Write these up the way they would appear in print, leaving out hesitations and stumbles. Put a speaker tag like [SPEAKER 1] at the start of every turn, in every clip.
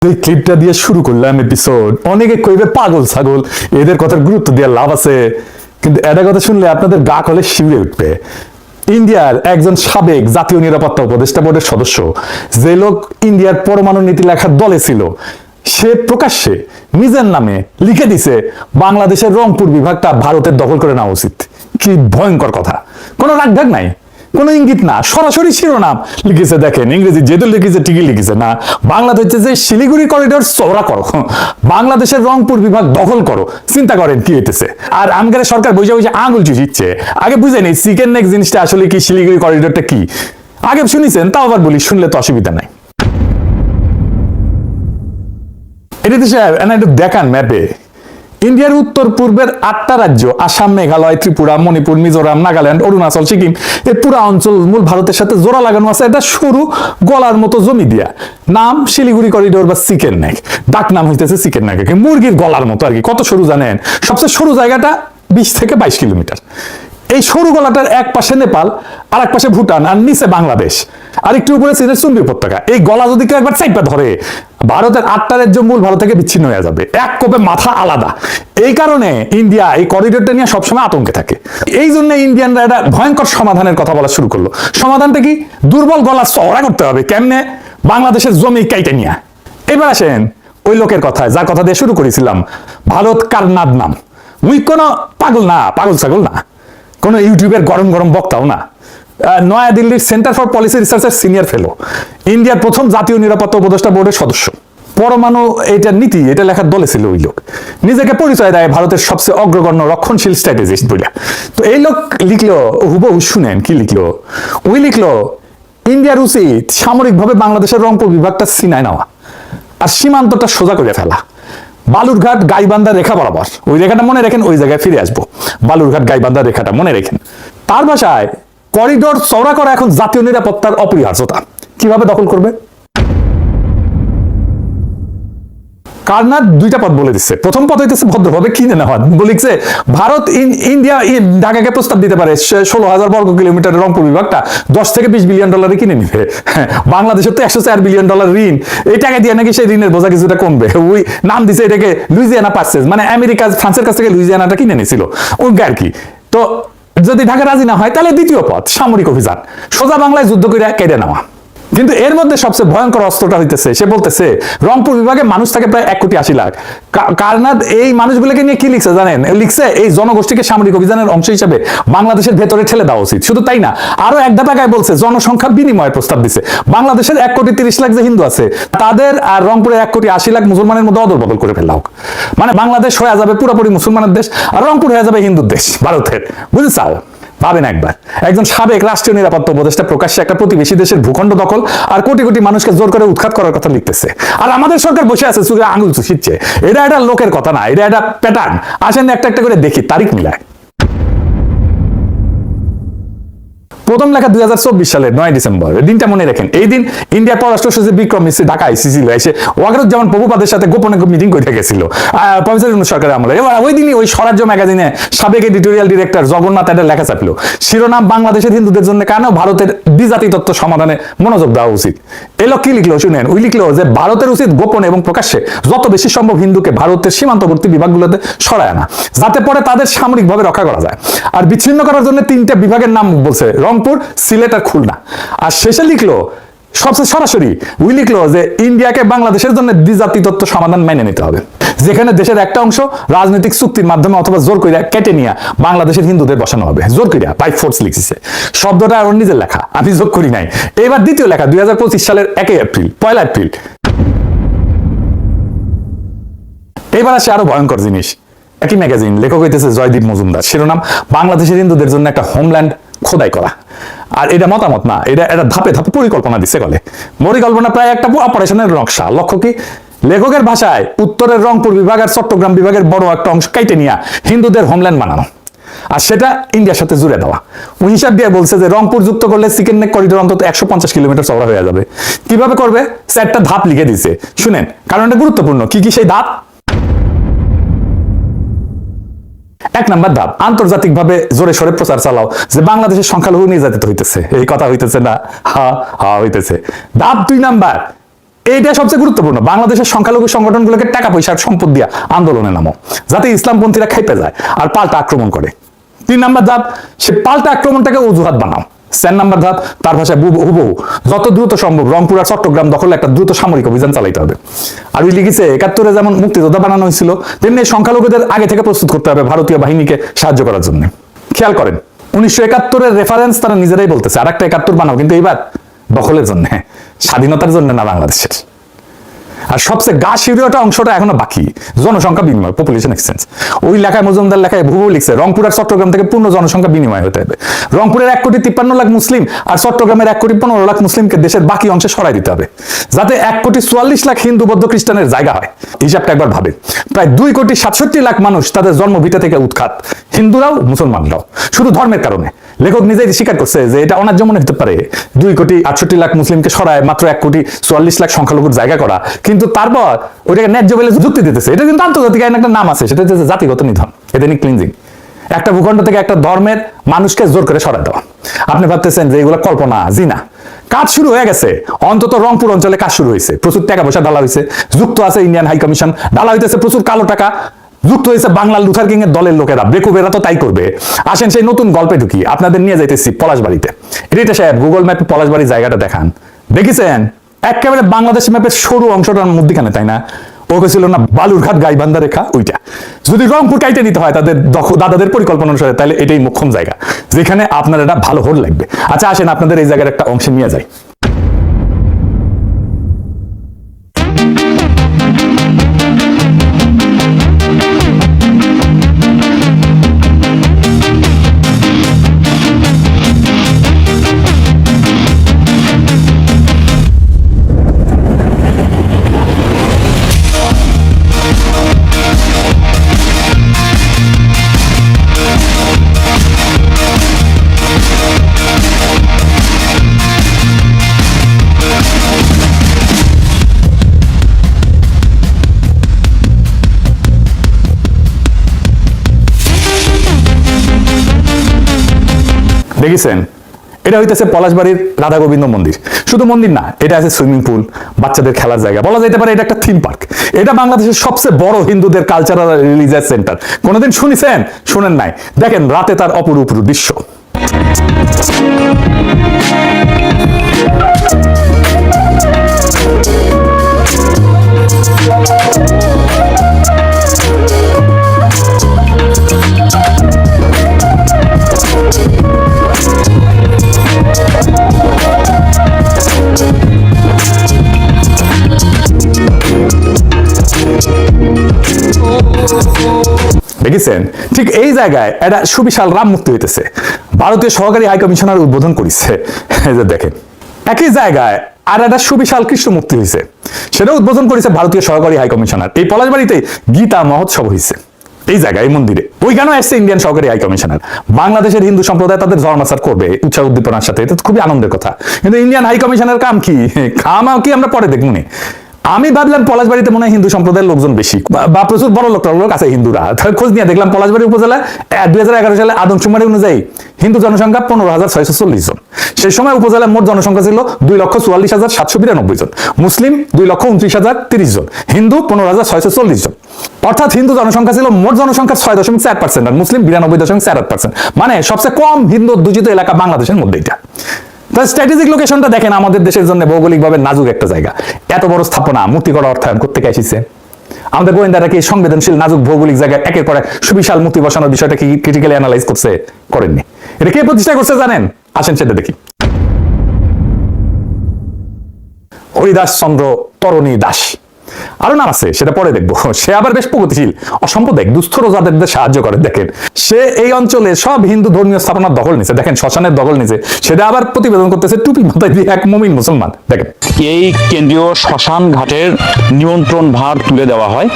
[SPEAKER 1] এই ক্লিপটা দিয়ে শুরু করলাম এপিসোড। অনেকে কইবে পাগল ছাগল, এদের কথার গুরুত্ব দেওয়ার লাভ আছে, কিন্তু এটা কথা শুনলে আপনাদের গা কলে শিউরে উঠবে। ইন্ডিয়ার একজন সাবেক জাতীয় নিরাপত্তা উপদেষ্টা বোর্ডের সদস্য, যে লোক ইন্ডিয়ার পরমাণু নীতি লেখার দলে ছিল, সে প্রকাশ্যে নিজের নামে লিখে দিছে বাংলাদেশের রংপুর বিভাগটা ভারতের দখল করে নেওয়া উচিত। কি ভয়ঙ্কর কথা! কোনো রাগঢাক নাই, কোনো ইঙ্গিত না, সরাসরি শিরোনাম লিখেছে। দেখেন, ইংরেজি যেহেতু লিখেছে ঠিকই লিখেছে না, বাংলাতে হচ্ছে যে শিলিগুড়ি করিডোর চওড়া করো, বাংলাদেশের রংপুর বিভাগ দখল করো। চিন্তা করেন কি হইতেছে। আর আমগারে সরকার বুঝে বুঝে আঙুল চুষিচ্ছে। আগে বুঝে নেই চিকেন নেক জিনিসটা আসলে কি, শিলিগুড়ি করিডোরটা কি। আগে শুনেছেন, তাও আবার বলি, শুনলে তো অসুবিধা নাই। এটা একটু দেখান ম্যাপে। ইন্ডিয়ার উত্তর পূর্বের 8টা রাজ্য, আসাম, মেঘালয়, ত্রিপুরা, মণিপুর, মিজোরাম, নাগাল্যান্ড, অরুণাচল, সিকিম, এই পুরো অঞ্চল মূল ভারতের সাথে জোড়া লাগানো আছে একটা সরু গলার মতো জমি দিয়া। নাম শিলিগুড়ি করিডোর বা চিকেন নেক, ডাক নাম হইতেছে চিকেন নেক, মুরগির গলার মতো আর কি। কত সরু জানেন? সবচেয়ে সরু জায়গাটা 20 থেকে 22 কিলোমিটার। এই সরু গলাটার এক পাশে নেপাল, আর এক পাশে ভুটান, আর নিচে বাংলাদেশ, আর একটু উপরে চীনের চুম্বি উপত্যকা। এই গলা যদি কেউ একবার চাইপা ধরে, ভারতের 8টা রাজ্য মূল ভারত থেকে বিচ্ছিন্ন হয়ে যাবে। এক কোপে মাথা আলাদা। এই কারণে ইন্ডিয়া এই করিডোরটা নিয়ে সবসময় আতঙ্কে থাকে। এই জন্য ইন্ডিয়ানরা একটা ভয়ঙ্কর সমাধানের কথা বলা শুরু করলো। সমাধানটা কি? দুর্বল গলা চওড়া করতে হবে। কেমনে? বাংলাদেশের জমি কাইটে নিয়ে। এবার আসেন ওই লোকের কথায়, যার কথা দিয়ে শুরু করেছিলাম, ভারত কারনাদ নাম। উই কোনো পাগল না, পাগল ছাগল না, কোনো ইউটিউবের গরম গরম বক্তাও না। নয়াদিল্লির সেন্টার ফর পলিসি রিসার্চের সিনিয়র ফেলো, ইন্ডিয়ার প্রথম জাতীয় নিরাপত্তা উপদেষ্টা বোর্ডের সদস্য, পরমাণু এটা নীতি এটা লেখার দলে ছিল ওই লোক। নিজেকে পরিচয় দেয় ভারতের সবচেয়ে অগ্রগণ্য রক্ষণশীল স্ট্র্যাটেজিস্ট বলে। তো এই লোক লিখলো, হুবহু শুনেন কি লিখলো। ওই লিখলো, ইন্ডিয়ার উচিত সামরিকভাবে বাংলাদেশের রংপুর বিভাগটা সিনায় নেওয়া আর সীমান্তটা সোজা করে ফেলা। বালুরঘাট গাইবান্ধা রেখা বরাবর, ওই রেখাটা মনে রাখেন, ওই জায়গায় ফিরে আসবো। বালুরঘাট গাইবান্ধা রেখাটা মনে রাখেন। তার ভাষায়, করিডোর চওড়া করা এখন জাতীয় নিরাপত্তার অপরিহার্যতা। কিভাবে দখল করবে? কারনাদ 2টা পথ বলে দিচ্ছে। প্রথম পথ হইতেছে ভদ্রভাবে কিনে নেওয়া। বলিছে ভারত ইন্ডিয়া ঢাকাকে প্রস্তাব দিতে পারে 16,000 বর্গ কিলোমিটার রংপুর বিভাগটা 10 থেকে 20 বিলিয়ন ডলারে কিনে নিবে। বাংলাদেশের তো 104 বিলিয়ন ডলার ঋণ। এই টাকা দিয়ে নাকি সেই ঋণের বোঝা কিছুটা কমবে। ওই নাম দিছে এটাকে লুইজিয়ানা পারচেজ, মানে আমেরিকা ফ্রান্সের কাছ থেকে লুইজিয়ানাটা কিনে নিয়েছিল ওই আর কি। তো যদি ঢাকা রাজি না হয়, তাহলে দ্বিতীয় পথ সামরিক অভিযান, সোজা বাংলায় যুদ্ধ করে কেটে নেওয়া। কিন্তু এর মধ্যে সবচেয়ে ভয়ঙ্কর অস্ত্রটা হইতেছে, সে বলতেছে রংপুর বিভাগে মানুষ থাকে প্রায় 1,80,00,000। কারনাদ এই মানুষগুলোকে নিয়ে কি লিখছে জানেন? লিখছে এই জনগোষ্ঠীকে সামরিক অভিযানের অংশ হিসেবে বাংলাদেশের ভেতরে ঠেলে দেওয়া উচিত। শুধু তাই না, আরো এক ধাপায় বলছে জনসংখ্যা বিনিময়ের প্রস্তাব দিছে। বাংলাদেশের 1,30,00,000 যে হিন্দু আছে, তাদের আর রংপুরে 1,80,00,000 মুসলমানের মধ্যে অদল বদল করে ফেলা হোক। মানে বাংলাদেশ হয়ে যাবে পুরোপুরি মুসলমানের দেশ, আর রংপুর হয়ে যাবে হিন্দুর দেশ ভারতের। বুঝেছ? ভাবেন একবার, একজন সাবেক রাষ্ট্রীয় নিরাপত্তা উপদেষ্টা প্রকাশ্যে একটা প্রতিবেশী দেশের ভূখণ্ড দখল আর কোটি কোটি মানুষকে জোর করে উৎখাত করার কথা লিখতেছে। আর আমাদের সরকার বসে আছে চুলে আঙুল চুষিচ্ছে। এটা একটা লোকের কথা না, এটা একটা প্যাটার্ন। আসেন একটা একটা করে দেখি, তারিখ মিলায়। প্রথম লেখা 2024 সালের 9 ডিসেম্বর। দিনটা মনে রাখেন। এই দিন ইন্ডিয়ার পররাষ্ট্র সচিব বিক্রম মিশ্রি ঢাকা আইসিছিল, এসে ওয়াকারুজ্জামান প্রভুপাদের সাথে গোপনে মিটিং করে গেছিল প্রফেসর ইউনূস সরকারের আমলে। এবার ওই দিনই ওই স্বরাজ্য ম্যাগাজিনে সাবেক এডিটোরিয়াল ডিরেক্টর জগন্নাথ একটা লেখা ছাপল। শিরোনাম, বাংলাদেশের হিন্দুদের জন্য কেন ভারতের দ্বিজাতি তত্ত্ব সমাধানে মনোযোগ দেওয়া উচিত। এই লোক কি লিখলো শুনেন। ওই লিখলো যে ভারতের উচিত গোপনে এবং প্রকাশ্যে যত বেশি সম্ভব হিন্দুকে ভারতের সীমান্তবর্তী বিভাগগুলোতে সরায় আনা, যাতে পরে তাদের সামরিকভাবে রক্ষা করা যায়। আর বিচ্ছিন্ন করার জন্য 3টে বিভাগের নাম বলছে, রংপুর, সিলেট আর খুলনা। আর শেষে লিখলো সবচেয়ে সরাসরি, উই লিখলো যে ইন্ডিয়াকে বাংলাদেশের জন্য দ্বিজাতি তত্ত্ব সমাধান মেনে নিতে হবে, যেখানে দেশের একটা অংশ রাজনৈতিক চুক্তির মাধ্যমে অথবা জোর কইরা কেটে নিয়ে বাংলাদেশের হিন্দুদের বসানো হবে। জোর কইরা, বাই ফোর্স লিখছে। শব্দটা ওর নিজের লেখা, আমি যোগ করি নাই। এবার দ্বিতীয় লেখা 2025 সালের 1 এপ্রিল, 1 এপ্রিল। এবার আসে আরো ভয়ঙ্কর জিনিস। একই ম্যাগাজিন, লেখক হইতেছে জয়দীপ মজুমদার। শিরোনাম, বাংলাদেশের হিন্দুদের জন্য একটা হোমল্যান্ড খোদাই করা। আর এটা মতামত না, এটা একটা ধাপে ধাপে পরিকল্পনা দিচ্ছে বলে। পরিকল্পনা প্রায় একটা অপারেশনের নকশা। লক্ষ্য কি? লেখকের ভাষায়, উত্তরের রংপুর বিভাগ আর চট্টগ্রাম বিভাগের বড় একটা অংশ কাইটে নিয়ে হিন্দুদের হোমল্যান্ড বানানো, আর সেটা ইন্ডিয়ার সাথে জুড়ে দেওয়া। ওই হিসাব দিয়ে বলছে যে রংপুর যুক্ত করলে চিকেন নেক করিডোর অন্তত 150 কিলোমিটার চওড়া হয়ে যাবে। কিভাবে করবে? 4টা ধাপ লিখে দিচ্ছে। শুনেন, কারণ এটা গুরুত্বপূর্ণ। কি কি সেই ধাপ? 1 নাম্বার ধাপ, আন্তর্জাতিকভাবে জোরে সোরে প্রচার চালাও যে বাংলাদেশের সংখ্যালঘু নির্যাতিত হইতেছে। এই কথা হইতেছে না? হ্যাঁ হইতেছে। ধাপ 2 নাম্বার, এইটা সবচেয়ে গুরুত্বপূর্ণ। বাংলাদেশের সংখ্যালঘু সংগঠনগুলোকে টাকা পয়সার সম্পদ দিয়া আন্দোলনে নামো, যাতে ইসলামপন্থীরা খেপে যায় আর পাল্টা আক্রমণ করে। 3 নাম্বার ধাপ, সে পাল্টা আক্রমণটাকে অজুহাত বানাও। 4 নাম্বার ধাপ, তার ভাষায় হুবহু যত দ্রুত সম্ভব রংপুর আর চট্টগ্রাম দখলে একটা দ্রুত সামরিক অভিযান চালাইতে হবে। আর ওই লিখেছে 71-এ যেমন মুক্তিযোদ্ধা বানানো হয়েছিল, তেমনি সংখ্যালঘুদের আগে থেকে প্রস্তুত করতে হবে ভারতীয় বাহিনীকে সাহায্য করার জন্য। খেয়াল করেন 1971-এর রেফারেন্স তারা নিজেরাই বলতেছে, আর একটা 71 বানাও, কিন্তু এইবার দখলের জন্য, স্বাধীনতার জন্য না বাংলাদেশের। আর সবচেয়ে গা শিরোটা অংশটা এখনো বাকি, জনসংখ্যা বিনিময়, পপুলেশন এক্সচেঞ্জ। ওই লেখায় মজুমদার লেখায় ভুবু লিখছে রংপুর আর চট্টগ্রাম থেকে পূর্ণ জনসংখ্যা বিনিময় হতে হবে। রংপুরের 1,53,00,000 মুসলিম আর চট্টগ্রামের 1,15,00,000 মুসলিমকে দেশের বাকি অংশে সরাই দিতে হবে, যাতে 1,44,00,000 হিন্দু বৌদ্ধ খ্রিস্টানের জায়গা হয়। হিসাবটা একবার ভাবে, প্রায় 2,67,00,000 মানুষ তাদের জন্মভিটা থেকে উৎখাত, হিন্দুরাও মুসলমানরাও, শুধু ধর্মের কারণে। লেখক নিজেই স্বীকার করছে যে এটা অন্যায্য মনে হতে পারে 2,68,00,000 মুসলিমকে সরায় মাত্র 1,44,00,000 সংখ্যালঘুর জায়গা করা, কিন্তু তারপর ওইটাকে ন্যায্য বলে যুক্তি দিতেছে। এটা কিন্তু আন্তর্জাতিক আইন একটা নাম আছে, সেটা হচ্ছে জাতিগত নিধন, এথনিক ক্লিনজিং। একটা ভূখণ্ড থেকে একটা ধর্মের মানুষকে জোর করে সরায় দেওয়া। আপনি ভাবতেছেন যে এগুলো কল্পনা, জি না, কাজ শুরু হয়ে গেছে। অন্তত রংপুর অঞ্চলে কাজ শুরু হয়েছে, প্রচুর টাকা পয়সা ডালা হয়েছে, যুক্ত আছে ইন্ডিয়ান হাই কমিশন, ডালা হইতেছে প্রচুর কালো টাকা, যুক্ত হয়েছে বাংলার লুথার কিং এর দলের লোকেরা, বেকুবেরা তো তাই করবে। আসেন সেই নতুন গল্পে ঢুকি, আপনাদের নিয়ে যাইতেছি পলাশবাড়িতে। রিটা সাহেব গুগল ম্যাপে পলাশবাড়ির জায়গাটা দেখান, দেখেছেন একেবারে বাংলাদেশ ম্যাপের সরু অংশটার মধ্যখানে, তাই না? ও ছিল না বালুরঘাট গাইবান্ধা রেখা, ওইটা যদি রংপুর কাইটে নিতে হয় তাদের দাদাদের পরিকল্পনা অনুসারে, তাহলে এটাই মোক্ষম জায়গা যেখানে আপনার এটা ভালো হোল লাগবে। আচ্ছা আসেন আপনাদের এই জায়গার একটা অংশে নিয়ে যাই। দেখেছেন, এটা হইতেছে পলাশবাড়ির রাধা গোবিন্দ মন্দির। শুধু মন্দির না, এটা আছে সুইমিং পুল, বাচ্চাদের খেলার জায়গা, বলা যেতে পারে এটা একটা থিম পার্ক। এটা বাংলাদেশের সবচেয়ে বড় হিন্দুদের কালচারাল রিলিজিয়াস সেন্টার। কোনোদিন শুনেছেন? শুনেন নাই? দেখেন রাতে তার অপরূপ দৃশ্য। দেখেছেন, ঠিক এই জায়গায় একটা সুবিশাল রাম মূর্তি হইতেছে, ভারতীয় সহকারী হাই কমিশনার উদ্বোধন করেছে। এই যে দেখেন, একই জায়গায় আর একটা সুবিশাল কৃষ্ণ মূর্তি হয়েছে, সেটা উদ্বোধন করেছে ভারতীয় সহকারী হাই কমিশনার। এই পলাশবাড়িতে গীতা মহোৎসব হয়েছে এই জায়গায়, এই মন্দিরে। ওইখানেও আসছে ইন্ডিয়ান সহকারী হাই কমিশনার। বাংলাদেশের হিন্দু সম্প্রদায় তাদের ধর্মাচার করবে উৎসাহ উদ্দীপনার সাথে, এটা খুবই আনন্দের কথা। কিন্তু ইন্ডিয়ান হাই কমিশনের কাম কি, কি আমরা পরে দেখবো। আমি ভাবলাম পলাশবাড়িতে মনে হয় হিন্দু সম্প্রদায়ের লোকজন বেশি, বা প্রচুর বড় লোক আছে হিন্দুরা। খোঁজ নিয়ে দেখলাম পলাশবাড়ি উপজেলা 2011 সালে আদমশুমারি অনুযায়ী হিন্দু জনসংখ্যা 15,640 জন। সেই সময় উপজেলার মোট জনসংখ্যা ছিল 2,44,792 জন, মুসলিম 2,29,030 জন, হিন্দু 15,640 জন। অর্থাৎ হিন্দু জনসংখ্যা ছিল মোট জনসংখ্যার 6.4% আর মুসলিম 92.48%। মানে সবচেয়ে কম হিন্দু দূষিত এলাকা বাংলাদেশের মধ্যে এটা। তার স্ট্র্যাটেজিক লোকেশনটা দেখেন, আমাদের দেশের জন্য ভৌগোলিকভাবে নাজুক একটা জায়গা। এত বড় স্থাপনা মূর্তি করা অর্থায়ন করতে এসেছে। আমাদের গোয়েন্দারা কি সংবেদনশীল নাজুক ভৌগোলিক জায়গায় একের পর এক সুবিশাল মূর্তি বসানোর বিষয়টা কি ক্রিটিক্যালি অ্যানালাইজ করছে? করেননি। এটা কে প্রতিষ্ঠা করছে জানেন? আসেন সেটা দেখি। হরিদাস চন্দ্র তরণী দাস, আরো নাম আছে, সেটা পরে দেখবো। সে আবার বেশ প্রগতিশীল, অসাম্প্রদায়িক, দুস্থ রোজাদের সাহায্য করে। দেখেন, সে এই অঞ্চলে সব হিন্দু ধর্মীয় স্থাপনার দখল নিছে। দেখেন শ্মশানের দখল নিছে, সেটা আবার প্রতিবেদন করতেছে টুপি মাথায় দিয়ে এক মুমিন মুসলমান। দেখেন,
[SPEAKER 2] এই কেন্দ্রীয় শ্মশান ঘাটের নিয়ন্ত্রণ ভার তুলে দেওয়া হয়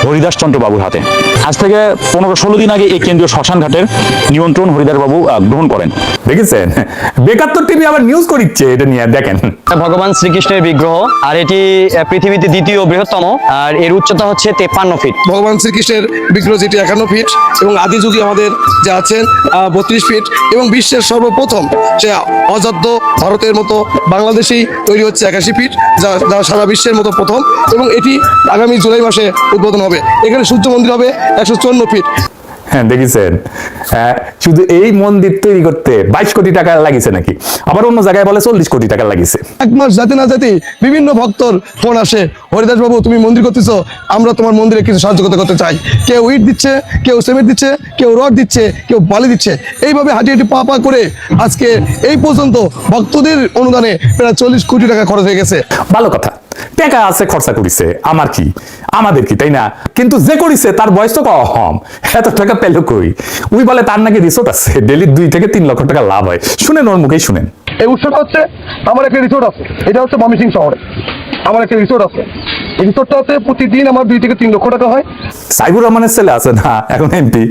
[SPEAKER 2] হরিদাস চন্দ্র বাবুর হাতে। আজ থেকে 15-16 দিন আগে এই কেন্দ্রীয় শ্মশান ঘাটের নিয়ন্ত্রণ হরিদাস বাবু গ্রহণ করেন।
[SPEAKER 1] দেখেছেন, বেকাত্তর টিভি আবার নিউজ করিচ্ছে এটা নিয়ে, দেখেন।
[SPEAKER 3] ভগবান শ্রীকৃষ্ণের বিগ্রহ, আর এটি পৃথিবীতে দ্বিতীয় বৃহত্তম, আর এর উচ্চতা হচ্ছে 53 ফিট।
[SPEAKER 4] ভগবান শ্রীকৃষ্ণের বিগ্রহ যেটি 51 ফিট এবং আদি যুগে আমাদের যে আছেন 32 ফিট, এবং বিশ্বের সর্বপ্রথম সে অযোধ্য ভারতের মতো বাংলাদেশেই তৈরি হচ্ছে 81 ফিট, যা সারা বিশ্বের মতো প্রথম, এবং এটি আগামী জুলাই মাসে উদ্বোধন হবে। এখানে সূর্য মন্দির হবে 154 ফিট।
[SPEAKER 1] হ্যাঁ, দেখেছেন, শুধু এই মন্দির তৈরি করতে 22 কোটি টাকা লাগিয়েছে নাকি, আবার অন্য জায়গায় বলে 40 কোটি টাকা লাগিয়েছে।
[SPEAKER 4] এক মাস যাতে না যেতে বিভিন্ন ভক্তর ফোন আসে, হরিদাস বাবু তুমি মন্দির করতেছো, আমরা তোমার মন্দিরে কিছু সাহায্য করতে চাই। কেউ ইট দিচ্ছে, কেউ সিমেন্ট দিচ্ছে, কেউ রড দিচ্ছে, কেউ বালি দিচ্ছে। এইভাবে হাঁটি হাঁটি পা পা করে আজকে এই পর্যন্ত ভক্তদের অনুদানে প্রায় 40 কোটি টাকা খরচ হয়ে গেছে।
[SPEAKER 1] ভালো কথা, টাকা আছে, খরচা করিছে, আমার কি, আমাদের কি, তাই না? কিন্তু যে করিছে তার বয়স তো কম, এত টাকা পেল কই? ওই বলে তার নাকি রিসোর্ট আছে, ডেলি 2 থেকে 3 লক্ষ টাকা লাভ হয়। শুনেন, ওর মুখেই শুনেন।
[SPEAKER 4] এই উৎসবটা হচ্ছে আমার একটা রিসোর্ট আছে, এটা হচ্ছে ময়মনসিংহ শহরে আমার একটা রিসোর্ট আছে। এই রিসোর্টটাতে প্রতিদিন আমার 2 থেকে 3 লক্ষ টাকা হয়।
[SPEAKER 1] সাইবুর রহমানের ছেলে আছে না, এখন এমপি,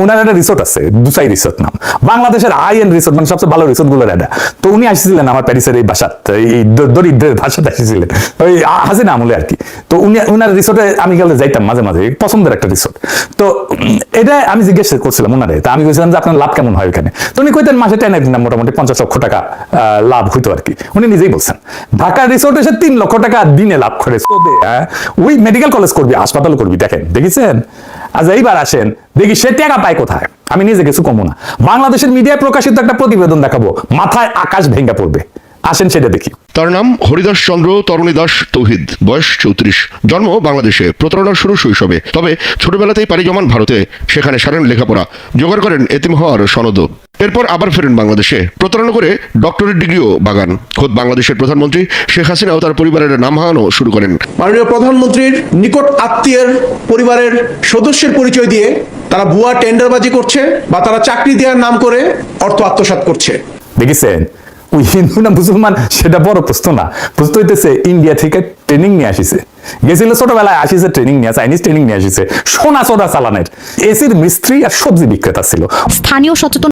[SPEAKER 1] ওনার একটা রিসোর্ট আছে, দুসাই রিসোর্ট নাম, বাংলাদেশের হাই এন্ড রিসোর্ট, মানে সবচেয়ে ভালো রিসোর্ট গুলোর এটা। তো উনি আসছিলেন আমার প্যারিসের এই বাসাত, এই দরিদ্রের বাসাতে আসছিলেন, ওই হাসিনা আমলে আর কি। তো উনার রিসোর্টে আমি গেলে যাইতাম মাঝে মাঝে, পছন্দের একটা রিসোর্ট। তো এটা আমি জিজ্ঞেস করছিলাম ওনারে, তা আমি বলছিলাম যে আপনার লাভ কেমন হয় ওখানে? তো উনি কইতেন মাসে টেনে দিতাম মোটামুটি 50 লক্ষ টাকা লাভ হইতো আর কি। উনি নিজেই বলছেন ঢাকার রিসোর্টে এসে 3 লক্ষ টাকা দিনে লাভ করে। ওই মেডিকেল কলেজ করবি, হাসপাতাল করবি, দেখেন, দেখেছেন? আজ এইবার আসেন দেখি সে টাকা পায় কোথায়। আমি নিজে কিছু কমো না, বাংলাদেশের মিডিয়ায় প্রকাশিত একটা প্রতিবেদন দেখাবো, মাথায় আকাশ ভেঙে পড়বে। আসেন সেটা দেখি।
[SPEAKER 5] তার নাম হরিদাস চন্দ্র তরুণী দাস তৌহিদ, বয়স 34, জন্ম বাংলাদেশে, প্রতারণার শুরু শৈশবে, তবে ছোটবেলাতেই পাড়ি জমান ভারতে, সেখানে সারেন লেখাপড়া, জোগাড় করেন এতিম হওয়ার সনদ, এরপর আবার ফেরেন বাংলাদেশে, প্রতারণা করে ডক্টরেট ডিগ্রিও বাগান। খোদ বাংলাদেশের প্রধানমন্ত্রী শেখ হাসিনাও তার পরিবারের নাম হারানো শুরু করেন।
[SPEAKER 6] মাননীয় প্রধানমন্ত্রীর নিকট আত্মীয়ের পরিবারের সদস্যের পরিচয় দিয়ে তারা ভুয়া টেন্ডারবাজি করছে বা তারা চাকরি দেওয়ার নাম করে অর্থ আত্মসাৎ করছে।
[SPEAKER 1] দেখেছেন, ওই হিন্দু না মুসলমান সেটা বড় প্রশ্ন না, প্রশ্ন হইতেছে ইন্ডিয়া থেকে ট্রেনিং নিয়ে আসিছে, গেছিল ছোটবেলায়, আসিছে ট্রেনিং নিয়ে, চাইনিজ ট্রেনিং নিয়ে আসিছে, সোনা সোনা চালানের, এসির মিস্ত্রি আর সবজি বিক্রেতা ছিল।
[SPEAKER 7] স্থানীয় সচেতন